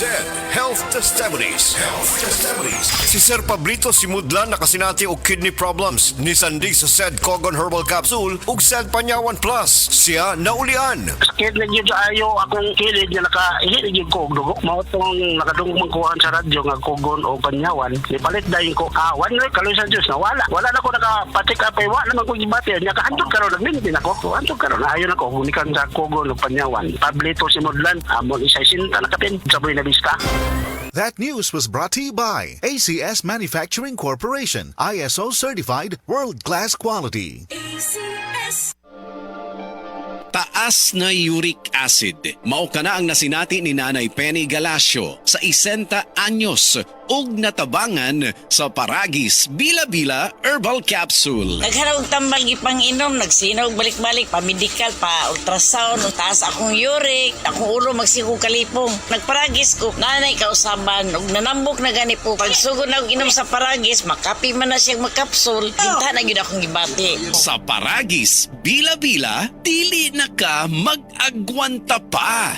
ZED Health Testimonies. Si Sir Pablito Simudlan nakasinati og kidney problems ni Sandig sa ZED Cogon Herbal Capsule ug ZED Panyawan Plus. Siya naulian. Sakit na yun ayo akong kilid nga nakahilig yung kog dugo. Mao tong nakadungog magkuhan sa radyo nga Cogon o Panyawan. Ipalit dayon ko one week kaloy sa Diyos na wala na ko nakapatik up ay wala naman ko gibati. Nya kahantod karon nagmintin ako. Hantod karon ayon ako hunikan sa Cogon o Panyawan. Pablito Simudlan amon isa sinta nakapin sa Buena Vista. That news was brought to you by ACS Manufacturing Corporation, ISO certified, world-class quality. ACS. Taas na uric acid. Mao kana ang nasinati ni Nanay Penny Galasio sa 60 anyos ug natabangan sa Paragis Bila-Bila Herbal Capsule. Naghanap og tambal gipang inom, nagsinaw balik-balik pa medical pa ultrasound, taas akong uric, akong ulo magsigo kalipong. Nagparagis ko, nanay kausaban ug nanambok na gani po. Pagsugod na og inom sa Paragis, makapi man na siyang magkapsul, ginta na gyud akong gibati. Sa Paragis Bila-Bila, dili na ka mag-agwanta pa.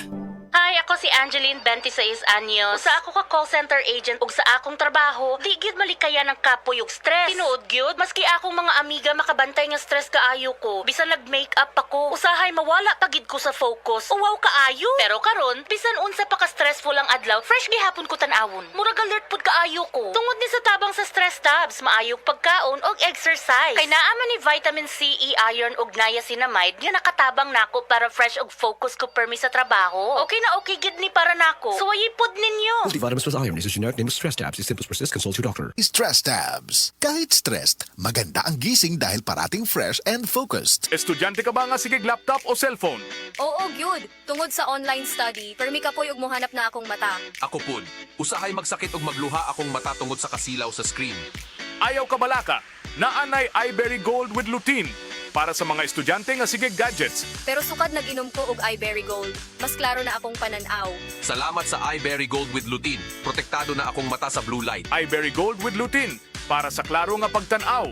Hi, ako si Angeline, 26 anyos. Sa ako ka call center agent ug sa akong trabaho, di gyud malikaya ng kapoy ug stress. Tinuod gyud, maski akong mga amiga makabantay nga stress kaayo ko, bisan nag-makeup ako, usahay mawala pagid ko sa focus. Uwaw kaayo. Pero karon, bisan unsa pa ka stressful ang adlaw, fresh gihapon ko tan-awon. Murag alert pud kaayo ko. Tungod ni sa tabang sa stress tabs, maayog pagkaon og exercise. Kay naa man ni vitamin C, E, iron ug niacinamide nga nakatabang nako para fresh ug focus ko permi sa trabaho. Okay gid ni para nako. Suwayi pod ninyo. Multivitamins plus iron is a generic name of stress tabs. If symptoms persist, consult your doctor. Stress Tabs. Kahit stressed, maganda ang gising dahil parating fresh and focused. Estudyante ka ba nga sigig laptop o cellphone? Oo, gyud. Tungod sa online study, permi ka po'y og mohanap na akong mata. Ako pud, usahay magsakit og magluha akong mata tungod sa kasilaw sa screen. Ayaw ka balaka, naanay iBerry Gold with lutein para sa mga estudyante nga sigig gadgets. Pero sukad nag-inom ko og iBerry Gold. Mas klaro na akong pananaw. Salamat sa iBerry Gold with lutein. Protektado na akong mata sa blue light. iBerry Gold with lutein para sa klaro nga pagtanaw.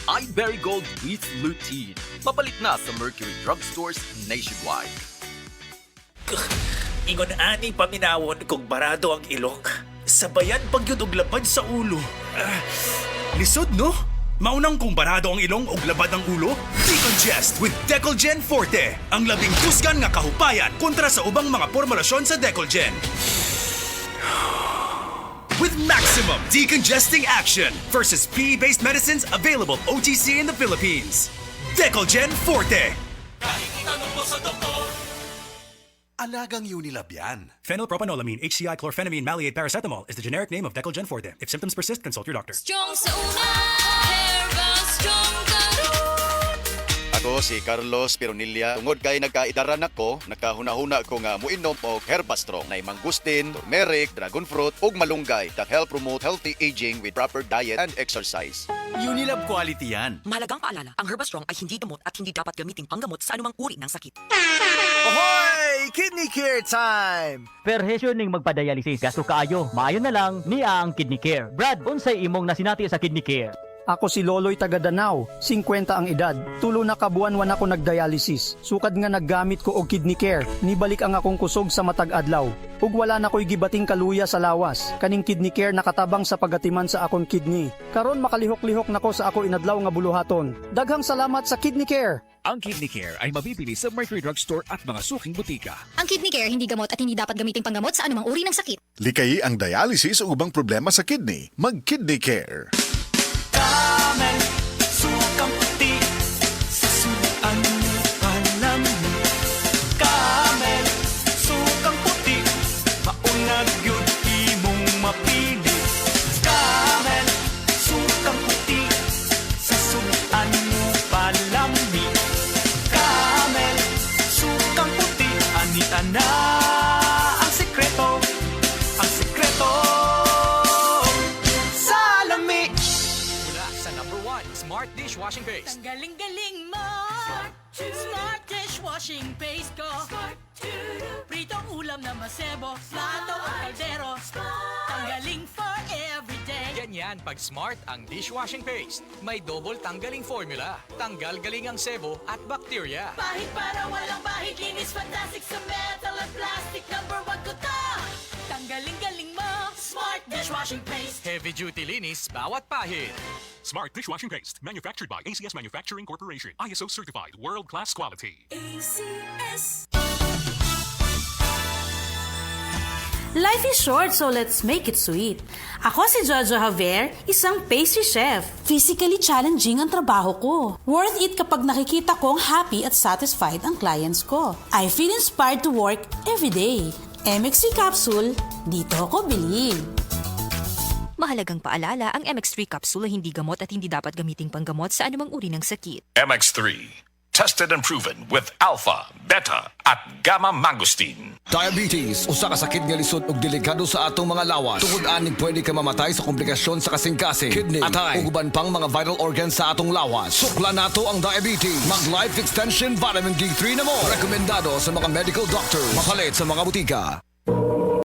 iBerry Gold with lutein. Mabalik na sa Mercury Drugstores nationwide. Ingon ani paminawon kung barado ang ilong. Sabayan pagyud og labad sa ulo. Lisod no? Maunang kung barado ang ilong o labad ang ulo? Decongest with Decolgen Forte. Ang labing tusgan nga kahupayan kontra sa ubang mga formulasyon sa Decolgen. With maximum decongesting action versus PE-based medicines available OTC in the Philippines. Decolgen Forte. Alagang Unilab yan. Phenylpropanolamine, HCI, chlorphenamine, maleate, paracetamol is the generic name of Decolgen Forte. If symptoms persist, consult your doctor. Strong sa una, Herbal Strong Ako si Carlos Pironilla. Tungod kay nagkaidaran ako, nakahuna-huna ko nga muinom og Herbastrong na mangustin, turmeric, dragon fruit ug malunggay that help promote healthy aging with proper diet and exercise. Unilab quality yan. Mahalagang paalala, ang Herbastrong ay hindi gamot at hindi dapat gamiting panggamot sa anumang uri ng sakit. Ahoy! Kidney Care time! Perhesyo ning magpadialysis gasto kaayo. Maayo na lang niya ang Kidney Care. Brad, unsay imong nasinati sa Kidney Care? Ako si Loloy taga Danau, 50 ang edad. Tulo na kabuan-wan ako nagdialysis. Sukad nga naggamit ko og Kidney Care. Nibalik ang akong kusog sa matag adlaw. Ug wala na ko'y gibating kaluya sa lawas. Kaning Kidney Care nakatabang sa pagatiman sa akong kidney. Karon makalihok-lihok nako sa ako inadlaw nga buluhaton. Daghang salamat sa Kidney Care. Ang Kidney Care ay mabibili sa Mercury Drugstore at mga suking butika. Ang Kidney Care hindi gamot at hindi dapat gamiting panggamot sa anumang uri ng sakit. Likayi ang dialysis o ubang problema sa kidney. Mag-Kidney Care. Camel, sukang puti, sasuan panami. Camel, sukang puti, maunag yun imong mapili. Camel, sukang puti, sasuan palami. Camel, sukang puti, anita na ang sekreto, ang sekreto. Smart Dishwashing Paste. Ang galing-galing mo! Smart Dishwashing Paste ko! Pritong ulam na masebo, plato o kaldero. Tanggaling for everyday. Ganyan pag Smart ang dishwashing paste. May double tanggaling formula. Tanggal galing ang sebo at bacteria. Bahid para walang bahid, linis fantastic sa metal at plastic. Number 1 ko to! Tanggaling dishwashing paste. Heavy duty linis bawat pahid. Smart dishwashing paste, manufactured by ACS Manufacturing Corporation. ISO certified, world-class quality. ACS. Life is short, so let's make it sweet. Ako si Jojo Javier, isang pastry chef. Physically challenging ang trabaho ko. Worth it kapag nakikita kong happy at satisfied ang clients ko. I feel inspired to work every day. MX3 capsule, dito ako bilhin. Mahalagang paalala, ang MX3 capsule ay hindi gamot at hindi dapat gamiting panggamot sa anumang uri ng sakit. MX3, tested and proven with alpha, beta, at gamma mangosteen. Diabetes, usa ka sakit nga lisod ug delikado sa atong mga lawas. Tungod aning pwede ka mamatay sa komplikasyon sa kasing-kasing, kidney, atay, ug uban pang mga vital organs sa atong lawas. Sukla nato ang diabetes. Mag Life Extension Vitamin D3 na mo. Rekomendado sa mga medical doctors. Mapalit sa mga butika.